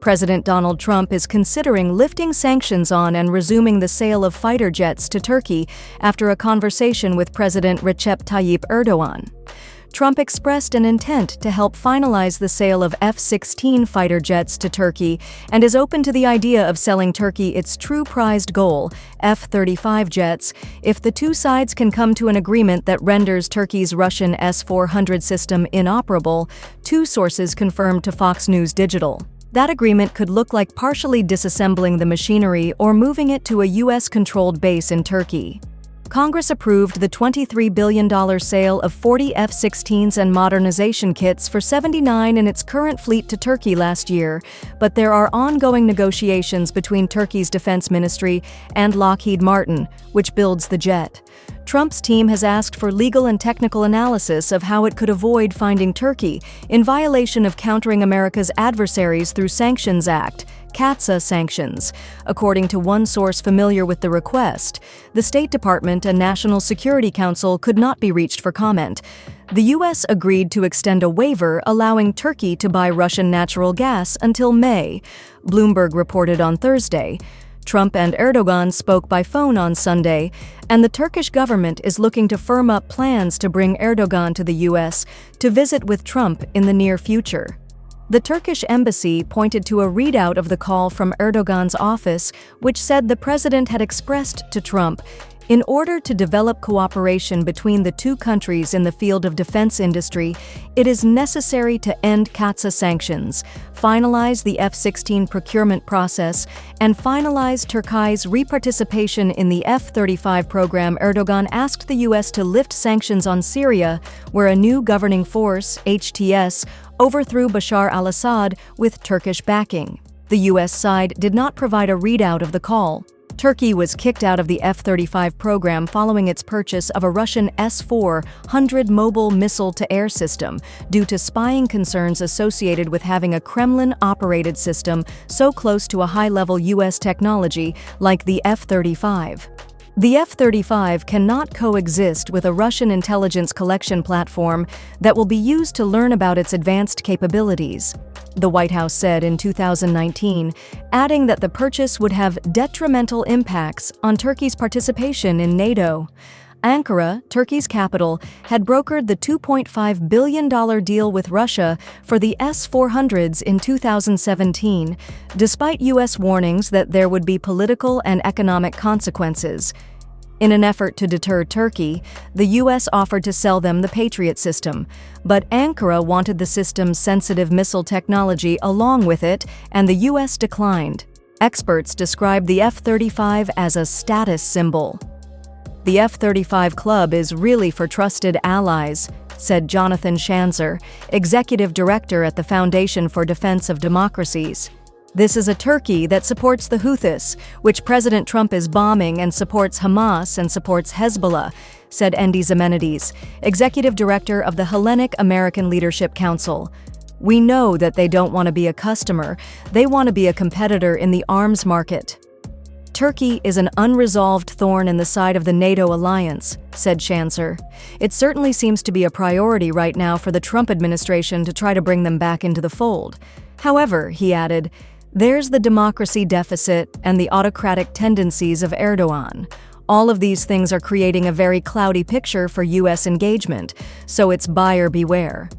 President Donald Trump is considering lifting sanctions on and resuming the sale of fighter jets to Turkey after a conversation with President Recep Tayyip Erdogan. Trump expressed an intent to help finalize the sale of F-16 fighter jets to Turkey and is open to the idea of selling Turkey its true prized goal, F-35 jets, if the two sides can come to an agreement that renders Turkey's Russian S-400 system inoperable, two sources confirmed to Fox News Digital. That agreement could look like partially disassembling the machinery or moving it to a U.S.-controlled base in Turkey. Congress approved the $23 billion sale of 40 F-16s and modernization kits for 79 in its current fleet to Turkey last year, but there are ongoing negotiations between Turkey's defense ministry and Lockheed Martin, which builds the jet. Trump's team has asked for legal and technical analysis of how it could avoid finding Turkey in violation of countering America's adversaries through Sanctions Act, CAATSA sanctions. According to one source familiar with the request, the State Department and National Security Council could not be reached for comment. The U.S. agreed to extend a waiver allowing Turkey to buy Russian natural gas until May, Bloomberg reported on Thursday. Trump and Erdogan spoke by phone on Sunday, and the Turkish government is looking to firm up plans to bring Erdogan to the U.S. to visit with Trump in the near future. The Turkish embassy pointed to a readout of the call from Erdogan's office, which said the president had expressed to Trump, in order to develop cooperation between the two countries in the field of defense industry, it is necessary to end CAATSA sanctions, finalize the F-16 procurement process, and finalize Turkey's reparticipation in the F-35 program. Erdogan asked the U.S. to lift sanctions on Syria, where a new governing force, HTS, overthrew Bashar al-Assad with Turkish backing. The U.S. side did not provide a readout of the call. Turkey was kicked out of the F-35 program following its purchase of a Russian S-400 mobile missile-to-air system due to spying concerns associated with having a Kremlin-operated system so close to a high-level U.S. technology like the F-35. The F-35 cannot coexist with a Russian intelligence collection platform that will be used to learn about its advanced capabilities, the White House said in 2019, adding that the purchase would have detrimental impacts on Turkey's participation in NATO. Ankara, Turkey's capital, had brokered the $2.5 billion deal with Russia for the S-400s in 2017, despite U.S. warnings that there would be political and economic consequences. In an effort to deter Turkey, the U.S. offered to sell them the Patriot system, but Ankara wanted the system's sensitive missile technology along with it, and the U.S. declined. Experts describe the F-35 as a status symbol. The F-35 club is really for trusted allies, said Jonathan Schanzer, executive director at the Foundation for Defense of Democracies. This is a Turkey that supports the Houthis, which President Trump is bombing, and supports Hamas and supports Hezbollah, said Endi Zemenides, executive director of the Hellenic American Leadership Council. We know that they don't want to be a customer, they want to be a competitor in the arms market. Turkey is an unresolved thorn in the side of the NATO alliance, said Schanzer. It certainly seems to be a priority right now for the Trump administration to try to bring them back into the fold. However, he added, there's the democracy deficit and the autocratic tendencies of Erdogan. All of these things are creating a very cloudy picture for U.S. engagement, so it's buyer beware.